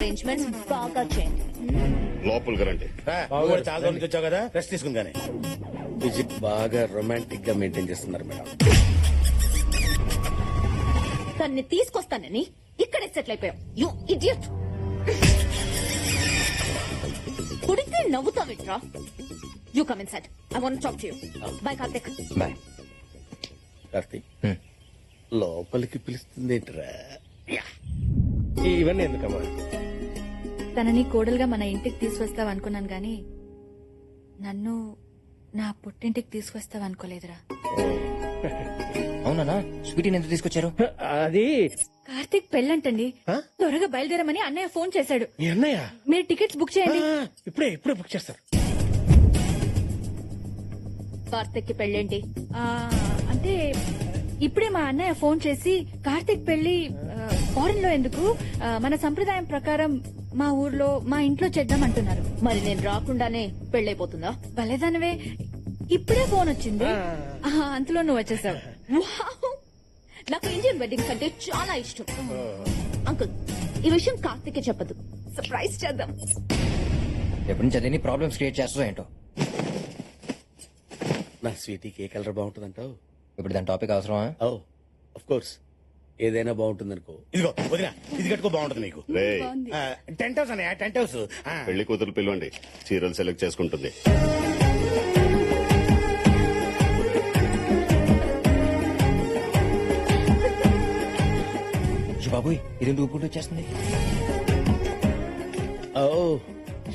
Arrangements బాగా చేయండి. లోపలికి రండి. చాలా రోజుల నుంచి వచ్చావు కదా, రెస్ట్ తీసుకుని కానీ విజిట్ బాగా రొమాంటిక్ గా మెయింటైన్ చేస్తున్నారు మేడం. తన్ని తీసుకొస్తానని ఇక్కడే సెటిల్ అయిపోయాం. You idiot. కుడితే నవ్వుతావిట్రా. You come inside. I want talk to you. Bye Karthik. Bye. Karthik లోపలికి పిలుస్తుంది ఏంట్రా? ఇవన్నీ ఎందుకమ్మా? తనని కోడలుగా మన ఇంటికి తీసుకొస్తావు అనుకున్నాను గాని నన్ను నా పుట్టింటికి తీసుకొస్తావు అనుకోలేదురా. అవునా? స్వీటీని ఎందుకు తీసుకొచ్చారు? అది కార్తీక్ పెళ్ళంటండి. త్వరగా బయలుదేరమని అన్నయ్య ఫోన్ చేశాడు. మీ అన్నయ్య మీరు టికెట్స్ బుక్ చేయండి. ఇప్పుడే బుక్ చేస్తారు. కార్తిక్ కి పెళ్ళేంటి? అంటే ఇప్పుడే మా అన్నయ్య ఫోన్ చేసి కార్తీక్ పెళ్లి ఫారెన్ లో ఎందుకు, మన సంప్రదాయం ప్రకారం మా ఊర్లో మా ఇంట్లో చేద్దాం అంటున్నారు. మరి నేను రాకుండానే పెళ్ళైపోతుందా? భలేదానివే, ఇప్పుడే ఫోన్ వచ్చింది. అంతలో నువ్వు వచ్చేసావు. వావ్! నాకు ఇండియన్ వెడ్డింగ్స్ అంటే చాలా ఇష్టం. అంకుల్, ఈ విషయం కార్తిక్ చెప్పదు. సర్ప్రైజ్ చేద్దాం. ఎప్పటి నుంచి అదేని ప్రాబ్లమ్స్ క్రియేట్ చేస్తా ఏంటో. నా స్వీటీకి ఏ కలర్ బాగుంటుందంటావు? ఇప్పుడు దాని టాపిక్ అవసరమా? ఓ ఆఫ్ కోర్స్, ఏదైనా బాగుంటుంది అనుకో. ఇదిగో వదినా, ఇది కట్టుకో, బాగుంటుంది నీకు. రే, టెంట్ హౌస్ అన్నయ్య, టెంట్ హౌస్. పెళ్లి కూతురు పిలవండి, చీరలు సెలెక్ట్ చేసుకుంటుంది. బాబు ఇది ఊపుకుంటూ వచ్చేస్తుంది. ఓ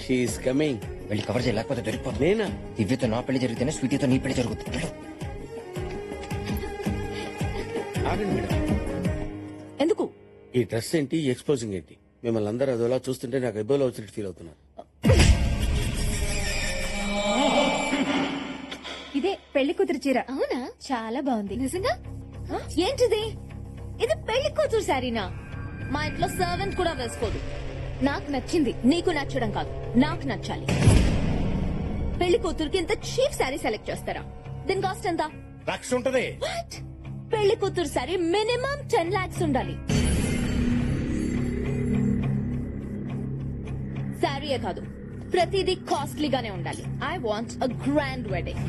షీఈస్ కమింగ్. వెళ్ళి కవర్ చేయలేకపోతే దొరికిపోతుంది. నేనా? దివ్యతో నా పెళ్లి జరిగితేనే స్వీటీతో నీ పెళ్లి జరుగుతుంది. ఆగండి మేడం. ఎందుకు? ఈ డ్రెస్ ఏంటి, ఈ ఎక్స్పోజింగ్ ఏంటి? మిమ్మల్ని అందరూ అదోలా చూస్తుంటే నాకు ఎబ్బోలో వచ్చినట్టు ఫీల్ అవుతున్నాను. ఇదే పెళ్లి కూతురు చీర. అవునా? చాలా బాగుంది. నిజంగా? ఏంటిది? ఇది పెళ్లి కూతురు శారీనా? మా ఇంట్లో సర్వెంట్ కూడా వేసుకోదు. నాకు నచ్చింది, నీకు నచ్చడం కాదు, నాకు నచ్చాలి. పెళ్లి కూతురుకి ఇంత చీప్ శారీ సెలెక్ట్ చేస్తారా? దీని కాస్ట్ ఎంత? రక్ష ఉంటది. What? పెళ్లి కూతురు శారీ మినిమం 10 lakhs ఉండాలి. శారీయే కాదు, ప్రతిదీ కాస్ట్లీగానే ఉండాలి. I want a grand wedding.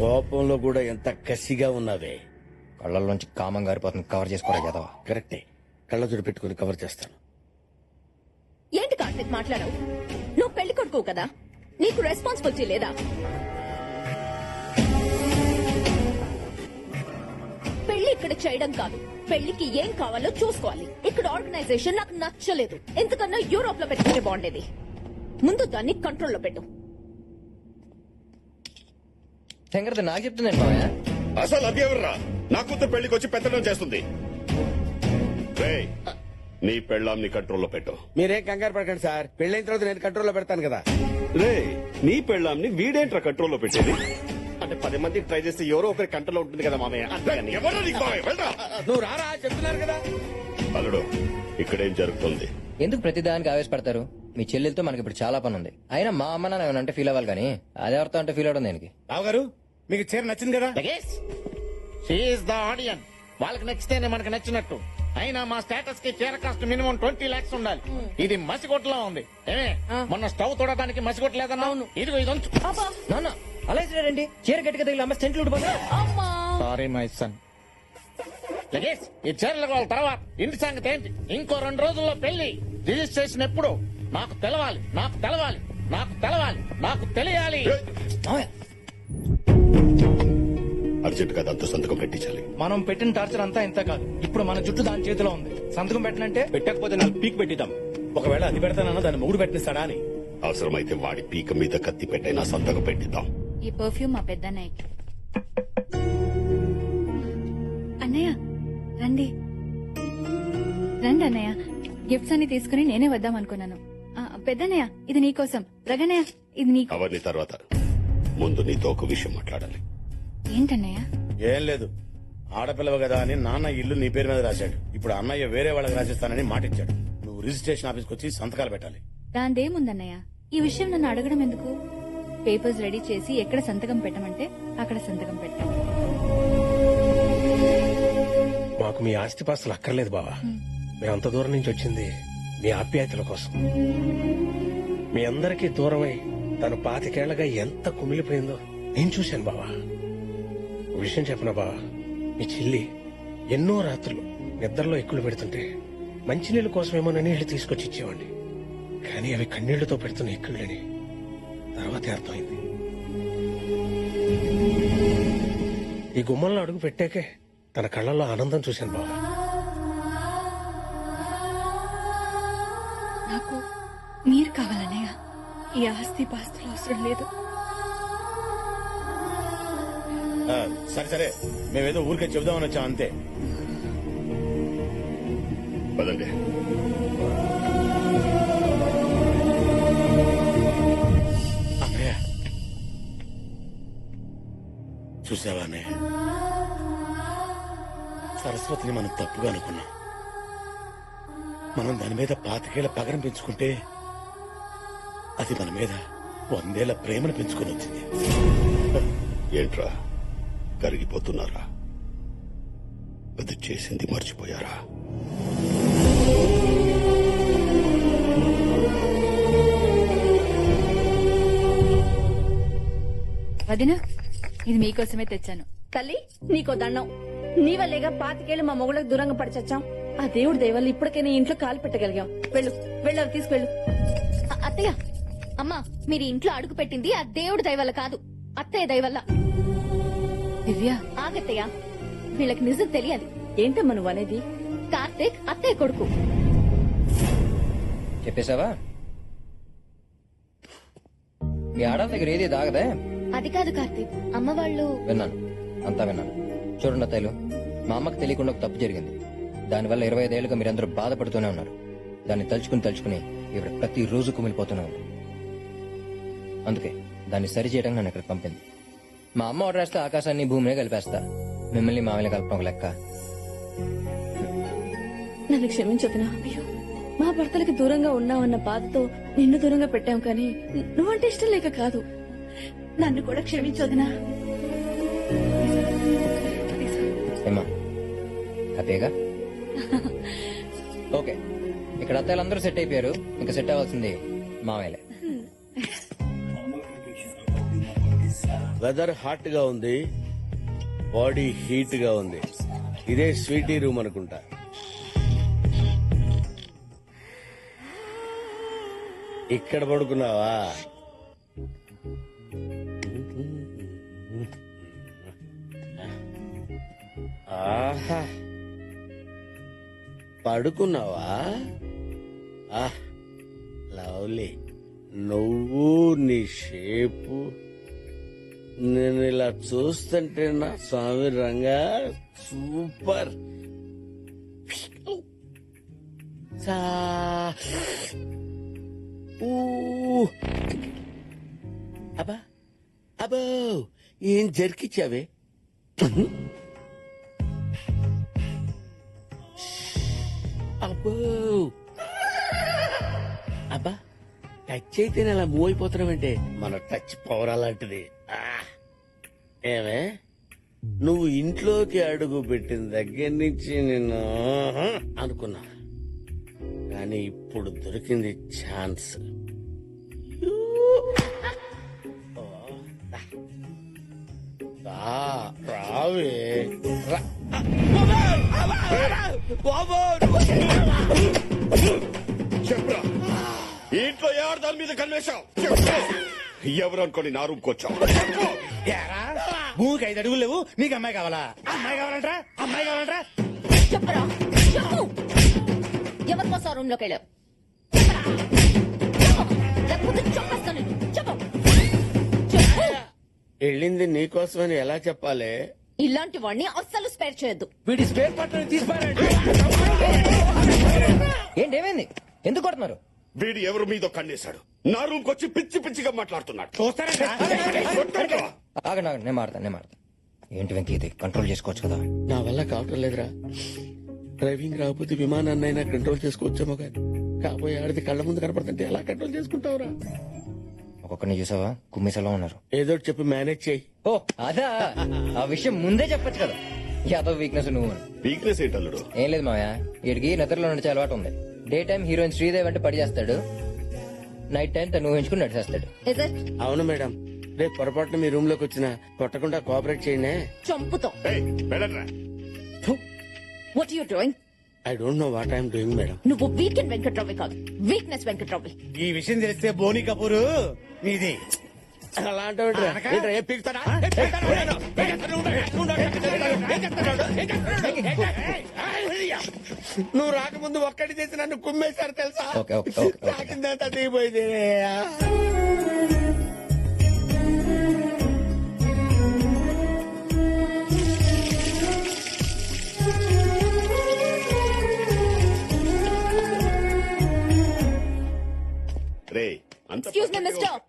కోపంలో కూడా ఎంత కసిగా ఉన్నావే. కళ్ళల్లోంచి కామం గారిపోతుంది. కవర్ చేసుకోరా కదా. కరెక్టే, కళ్ళజోడు పెట్టుకుని కవర్ చేస్తాను. ఏంటి కార్తిక్ మాట్లాడవు? నువ్వు పెళ్లి కొడుకు కదా, నీకు రెస్పాన్సిబిలిటీ లేదా? పెళ్లి ఇక్కడ చేయడం కాదు, పెళ్లికి ఏం కావాలో చూసుకోవాలి. ఇక్కడ ఆర్గనైజేషన్ నాకు నచ్చలేదు. ఎందుకన్నా యూరోప్ లో పెట్టుకుంటే బాగుండేది. ముందు దాన్ని కంట్రోల్లో పెట్టు. శంకర్ నాకు చెప్తుందండి మామయ్య. అసలు అది ఎవర్రా నా కూతురు పెళ్లికి వచ్చి పెత్తనం చేస్తుంది? రేయ్, నీ పెళ్ళాంని కంట్రోల్లో పెట్టు. మీరేం కంగారు పడకండి సార్, పెళ్ళైన తర్వాత నేను కంట్రోల్లో పెడతాను కదా. రే, నీ పెళ్ళాంని వీడేంట్రా కంట్రోల్లో పెట్టేది? అంటే 10 మందికి ట్రై చేస్తే ఎవరో ఒకరి కంట్రోల్లో ఉంటుంది కదా మామయ్య. ఎవరు నీకు మావయ్య? వెళ్ళరా. నువ్వు రారా, చెప్తున్నారు కదా. అల్లుడు, ఇక్కడేం జరుగుతుంది? ఎందుకు ప్రతిదానికి ఆవేశపడతారు? మీ చెల్లెలతో మనకి ఇప్పుడు చాలా పని ఉంది. అయినా మా అమ్మ నాన్న ఏమన్నా అంటే ఫీల్ అవ్వాలి కానీ అదెవరితో అంటే ఫీల్ అవడం దేనికి? రావు గారు, మీకు చీర నచ్చింది కదా? ద ఆడియన్. వాళ్ళకి నచ్చితేనే మనకు నచ్చినట్టు. అయినా మా స్టేటస్ కి చీర కాస్ట్ మినిమం 20 lakhs ఉండాలి. ఇది మసిగొట్టులా ఉంది. ఏమే, మొన్న స్టవ్ తోడడానికి మసిగొట్టలేదన్నా? ఇదిగో ఇది ఉంచు. నాన్న అలా ఇచ్చినారండి. చీర గట్టిగా తగిలి అమ్మ సెంట్లు ఉడిపోతా. Sorry my son. లగేష్, ఈ చీరలు వాళ్ళ తర్వాత ఇంటి సంగతి ఏంటి? ఇంకో 2 రోజుల్లో పెళ్లి. రిజిస్ట్రేషన్ ఎప్పుడు? నాకు తెలవాలి, నాకు తెలవాలి, నాకు తెలవాలి, నాకు తెలియాలి. మామయ్య అర్జెంట్ గా దాంతో సంతకం పెట్టించాలి. మనం పెట్టిన టార్చర్ అంతా ఇంత కాదు. ఇప్పుడు మన జుట్టు దాని చేతిలో ఉంది. సంతకం పెట్టనంటే పెట్టకపోతే 4 పీక్ పెట్టిద్దాం. ఒకవేళ అది పెడతానన్నా దాన్ని మొగుడు పెట్టిస్తాడా అని. అవసరమైతే వాడి పీక మీద కత్తి పెట్టైనా సంతకం పెట్టిద్దాం. ఈ పర్ఫ్యూమ్ మా పెద్దన్నయ్య. అన్నయ్య రండి రండి అన్నయ్య. గిఫ్ట్స్ అన్ని తీసుకుని నేనే వద్దాం అనుకున్నాను. పెద్దన్నయ్య ఇది నీకోసం. రగన్నయ్య ఇది నీకు. అవన్నీ తర్వాత, ముందు నీతో ఒక విషయం మాట్లాడాలి. ఏంటన్నయ్య? ఏం లేదు, ఆడపిల్లవ కదా అని నాన్న ఇల్లు నీ పేరు మీద రాశాడు. ఇప్పుడు అన్నయ్య వేరే వాళ్ళకి రాసిస్తానని మాటిచ్చాడు. నువ్వు రిజిస్ట్రేషన్ ఆఫీస్కి వచ్చి సంతకాలు పెట్టాలి. దాందేముందన్నయ్య, ఈ విషయం నన్ను అడగడం ఎందుకు? పేపర్స్ రెడీ చేసి ఎక్కడ సంతకం పెట్టమంటే అక్కడ సంతకం పెట్టాను. మాకు మీ ఆస్తిపాస్తులు అక్కర్లేదు బావా. మేమంత దూరం నుంచి వచ్చింది మీ ఆప్యాయతల కోసం. మీ అందరికీ దూరమై తను 25 ఏళ్లగా ఎంత కుమిలిపోయిందో నేను చూశాను బావా. ఓ విషయం చెప్పనా బావా, మీ చెల్లి ఎన్నో రాత్రులు నిద్రలో ఎక్కులు పెడుతుంటే మంచినీళ్ళ కోసమేమోనని నీళ్లు తీసుకొచ్చి ఇచ్చేవాడిని. కానీ అవి కన్నీళ్లతో పెడుతున్న ఎక్కుళ్ళని తర్వాతే అర్థమైంది. ఈ గుమ్మంలో అడుగు పెట్టాకే తన కళ్ళల్లో ఆనందం చూశాను బావా. నాకు మీరు కావాలన్నయ్య. ఈ ఆస్తి పాస్తులు అవసరం లేదు. సరే సరే, మేమేదో ఊరికే చెబుదామని వచ్చాం అంతే. పదండి. అన్నయ్య చూసావా అన్నయ్య, సరస్వతిని మనం తప్పుగా అనుకున్నాం. మనం దాని మీద 25 ఏళ్ల పగరం పెంచుకుంటే అది మన మీద 100 ఏళ్ల ప్రేమను పెంచుకొని వచ్చింది. ఏంట్రా కరిగిపోతున్నారా? అది చేసింది మర్చిపోయారా? వదినా, ఇది మీకోసమే తెచ్చాను. తల్లి నీకో దండం. నీ వల్లేగా 25 ఏళ్ళు మా మొగుళ్ళకి దూరంగా పడిచచ్చాం. ఆ దేవుడి దయవల్ల ఇప్పటికైనా ఇంట్లో కాలు పెట్టగలిగాం. వెళ్ళు వెళ్ళు, అవి తీసుకెళ్ళు. అత్తయ్య, అమ్మా, మీరు ఇంట్లో అడుగు పెట్టింది ఆ దేవుడి దయ వల్ల కాదు, అత్తయ్య దయ వల్ల. దివ్య, ఆగత్తయ్య, వీళ్ళకి నిజం తెలియాలి. ఏంటమ్మా నువ్వు అనేది? కార్తీక్ అత్తయ్య కొడుకు. చెప్పేశావా? మీ ఆడల దగ్గర ఏది దాగదే? అది కాదు కార్తీక్, అమ్మ వాళ్ళు. విన్నాను, అంతా విన్నాను. చూడండి అత్తయ్యలు, మా అమ్మకి తెలియకుండా ఒక తప్పు జరిగింది. దానివల్ల 25 ఏళ్ళుగా మీరందరూ బాధపడుతూనే ఉన్నారు. దాన్ని తలుచుకుని ఇవిడ ప్రతిరోజు కుమిలిపోతూనే ఉంది. అందుకే దాన్ని సరిచేయడానికి నన్ను ఇక్కడికి పంపింది. మా అమ్మ ఆర్డర్ వేస్తే ఆకాశాన్ని భూమిని కలిపేస్తా. మిమ్మల్ని మామూలు కలపడం ఒక లెక్క. నన్ను క్షమించొద్దునా. అయ్యో, మా భర్తలకి దూరంగా ఉన్నావన్న బాధతో నిన్ను దూరంగా పెట్టాం, కానీ నువ్వంటే ఇష్టం లేక కాదు. నన్ను కూడా క్షమించొద్దునా. ఏమ్మా, హ్యాపీగా? ఓకే, ఇక్కడ అత్తయ్యలందరూ సెట్ అయిపోయారు. ఇంకా సెట్ అవ్వాల్సింది మామయ్యలే. వెదర్ హాట్ గా ఉంది, బాడీ హీట్ గా ఉంది. ఇదే స్వీటీ రూమ్ అనుకుంటా. ఇక్కడ పడుకున్నావా? ఆహా, పడుకున్నావా? లవ్లీ. నువ్వు నీ షేపు, నేను ఇలా చూస్తుంటే నా స్వామి రంగా సూపర్. అబ్బా అబ్బో, ఏం జరికిచ్చావే? అబ్బో అబ్బా, టచ్ అయితేనే అలా మూవ్ అయిపోతున్నావంటే మన టచ్ పవర్ అలాంటిది. ఏమే, నువ్వు ఇంట్లోకి అడుగు పెట్టిన దగ్గర నుంచి నేను అనుకున్నా, కానీ ఇప్పుడు దొరికింది ఛాన్స్. రావే చెప్పరా, ఇంట్లో ఎవరు దాని మీద కన్వేశావు? ఎవరు అనుకోని నా రూమ్కి వచ్చావు? భూమికి 5 అడుగులు లేవు, నీకు అమ్మాయి కావాలా? అమ్మాయి కావాలంటరా? అమ్మాయి కావాలంటరా? చెప్పరా, చెప్పు. ఎవరి కోసం రూమ్ లోకి వెళ్ళావు? లేకపోతే చంపేస్తాను నిన్ను. చెప్పు, చెప్పు. వెళ్ళింది నీకోసమని ఎలా చెప్పాలి? ఇలాంటి వాడిని అస్సలు స్పేర్ చేయొద్దు. వీడి స్పేర్ పార్ట్ తీసిపారండి. ఏంటి, ఏమైంది? ఎందుకు కొడుతున్నారు? వీడు ఎవరు మీదో కన్నేశాడు. నా రూమ్కి వచ్చి పిచ్చి పిచ్చిగా మాట్లాడుతున్నాడు. చూస్తారంట. ఆగండి ఆగండి, నేను మాడతాను. ఏంటి వెంకీ, ఇది కంట్రోల్ చేసుకోవచ్చు కదా? నా వల్ల కావటం లేదురా. డ్రైవింగ్ రాకపోతే విమానాన్నైనా కంట్రోల్ చేసుకోవచ్చేమో, కానీ కాబోయే ఆడిది కళ్ళ ముందు కనపడుతుంటే ఎలా కంట్రోల్ చేసుకుంటావురా? ఒక్కొక్కరిని చూసావా, కుమ్మిసలా ఉన్నారు. ఏదో ఒకటి చెప్పి మేనేజ్ చేయి. ఓ అదా, ఆ విషయం ముందే చెప్పొచ్చు కదా. యాదవ్ వీక్నెస్ నువ్వు. వీక్నెస్ ఏంటల్లుడు? ఏం లేదు మావయ్య, వీడికి నిద్రలో నడిచే అలవాటు ఉంది. డే టైం హీరోయిన్ శ్రీదేవి అంటే పడి చేస్తాడు, నైట్ టైం తను ఊహించుకుని నడిచేస్తాడు. Is it? అవును మేడం, రేపు పొరపాటున మీ రూమ్ లోకి వచ్చిన కొట్టకుండా కోఆపరేట్ చేయండి. చంపుతో. ఏయ్, వెళ్ళండ్రా. What are you doing? I don't know what I'm doing madam. నువ్వు వీకెండ్ వెంకట్రావు కాదు, వీక్నెస్ వెంకట్రావు. ఈ విషయం తెలిస్తే బోని కపూర్ నీది. అలా అంటావుంట్రా? ఏంట్రా, ఏ పీకుతాడా? నువ్వు రాకముందు ఒక్కటి చేసి నన్ను కుమ్మేశారు తెలుసా? Okay, okay, okay, okay. తాకిందంతా దిగిపోయింది. రే అంత ఎక్స్క్యూజ్ మీ మిస్టర్.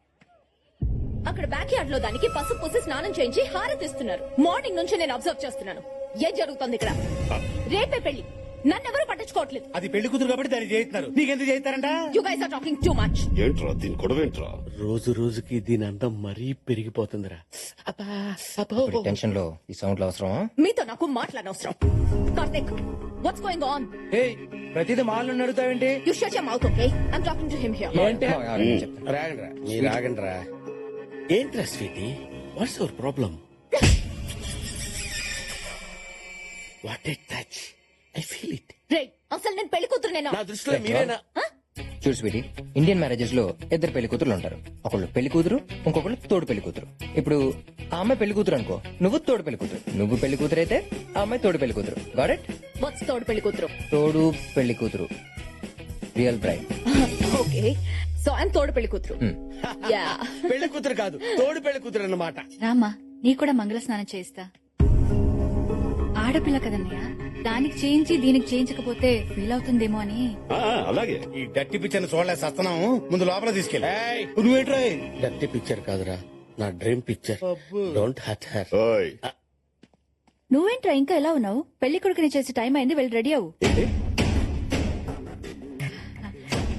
అక్కడ బ్యాక్ యార్డ్ లో దానికి పసుపు పూసి స్నానం చేయించి హారతిస్తున్నారు. మార్నింగ్ నుంచి నేను అబ్జర్వ్ చేస్తున్నాను. ఏం జరుగుతుంది ఇక్కడ? రేపే పెళ్లి, నన్నెవరూ పట్టించుకోవట్లేదు. అది పెళ్లి కూతురు కాబట్టి దాన్ని చేయిస్తున్నారు. నీకెందుకు చేయిస్తారంట? You guys are talking too much. ఏంట్రా దీని గొడవ ఏంట్రా? రోజు రోజుకి దీని అందం మరీ పెరిగిపోతుందిరా. ఇప్పుడు టెన్షన్ లో ఈ సౌండ్లు అవసరమా? మీతో నాకు మాట్లాడనవసరం. Karthik, what's going on? ఏయ్, ప్రతిదీ మాలను అడుగుతావేంటి? You shut your mouth, okay? I am talking to him here. ఏంటి? చెప్తాను. రాగండ్రా, మీరు రాగండ్రా. ఏంట్రా sweetie, what's your problem? What a touch, I feel it. రే, అసలు నేను పెళ్లి కూతురునేనా? నా దృష్టిలో మీరేనా? చూడు స్వీటీ, ఇండియన్ మ్యారేజెస్ లో ఇద్దరు పెళ్లి కూతురు ఉంటారు. ఒకళ్ళు పెళ్లి కూతురు, ఇంకొకళ్ళు తోడు పెళ్లి కూతురు. ఇప్పుడు ఆ అమ్మాయి పెళ్లి కూతురు అనుకో, నువ్వు తోడు పెళ్లి కూతురు. నువ్వు పెళ్లి కూతురు అయితే ఆ అమ్మాయి తోడు పెళ్లి కూతురు. Got it? వాట్స్ తోడు పెళ్లి కూతురు? తోడు పెళ్లి కూతురు, real bride. Okay, so I am తోడు పెళ్లి కూతురు. యా. పెళ్లి కూతురు కాదు, తోడు పెళ్లి కూతురు అన్నమాట. రామ్మా, నీ కూడా మంగళ స్నానం చేయిస్తా. ఆడపిల్ల కదన్నయ్య, దానికి చేయించి దీనికి చేయించకపోతే ఫీల్ అవుతుందేమో అని. అలాగే. ఈ డట్టి పిక్చర్ చూడలే సస్తున్నాము, ముందు లోపల తీసుకెళ్ళి. ఏయ్, నువ్వేంట్రా? డర్టీ పిక్చర్ కాదురా, నా dream picture. Don't hurt her. ఓయ్ నువ్వేంట్రా ఇంకా ఎలా ఉన్నావు? పెళ్లి కొడుకుని చేసే టైం అయింది, వెళ్ళి రెడీ అవ్వు.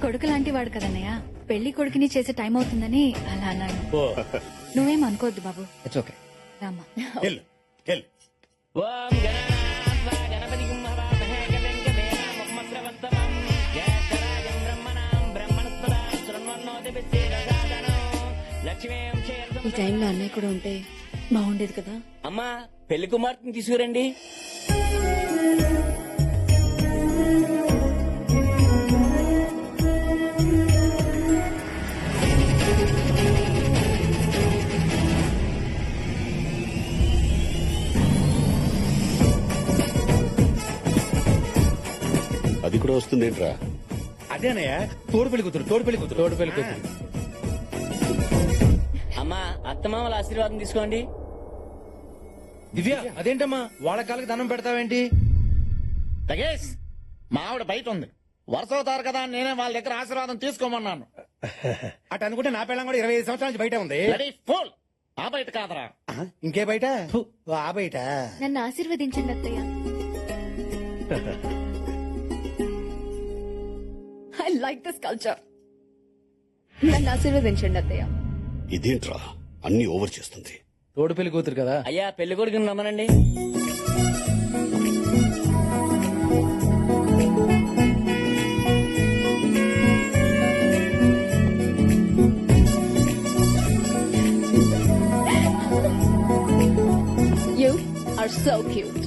కొడుకు లాంటి వాడు కదన్నయ్య, పెళ్లి కొడుకుని చేసే టైం అవుతుందని అలా అన్నాను. నువ్వేం అనుకోవద్దు బాబు. It's okay. రామ్మా. వెళ్ళు, వెళ్ళు. ఈ టైంలో అన్నయ్య కూడా ఉంటే బాగుండేది కదా. అమ్మా, పెళ్లి కుమార్తెని తీసుకురండి. అది కూడా వస్తుందేంట్రా? అదేనయ్య, తోడు పెళ్లి కూతురు, తోడు పెళ్లి కూతురు, తోడు పెళ్లి కూతురు. అమ్మా, అత్తమామల ఆశీర్వాదం తీసుకోండి. దివ్య, అదేంటమ్మా వాళ్ళ కాళ్ళకి దండం పెడతావేంటి? లగేష్, మా ఆవిడ బయట ఉంది. వరుస అవుతారు కదా అని నేనే వాళ్ళ దగ్గర ఆశీర్వాదం తీసుకోమన్నాను. అటు అనుకుంటే నా పిల్లం కూడా 25 సంవత్సరాల నుంచి బయట ఉంది. Ready full. ఆ బయట కాదరా. ఇంకే బయట? ఫు, ఆ బయట. నన్ను ఆశీర్వదించండి అత్తయ్య. I like this culture. నన్ను ఆశీర్వదించండి అత్తయ్య. ఇదేంట్రా అన్ని ఓవర్ చేస్తుంది? తోడు పెళ్లి కూతురు కదా. అయ్యా, పెళ్లి కొడుకుని రమ్మనండి. You are so cute.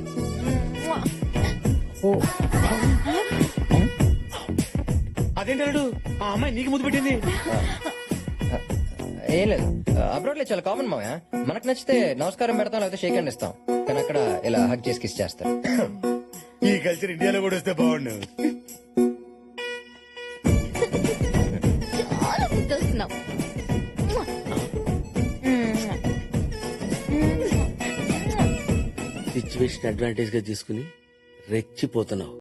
అదేంటాడు, ఆ అమ్మాయి నీకు ముద్దు పెట్టింది. ఏం లేదు, అబ్రాడ్ లో చాలా కామన్ మావయ్య. మనకు నచ్చితే నమస్కారం పెడతాం, లేకపోతే షేక్ హ్యాండ్ ఇస్తాం. కానీ అక్కడ ఇలా హగ్ చేసి కిస్ చేస్తారు. ఈ కల్చర్ ఇండియాలో కూడా వస్తే బాగుండు. చాలా ముద్దొస్తున్నావు. సిచ్యువేషన్ అడ్వాంటేజ్ గా తీసుకుని రెచ్చిపోతున్నావు.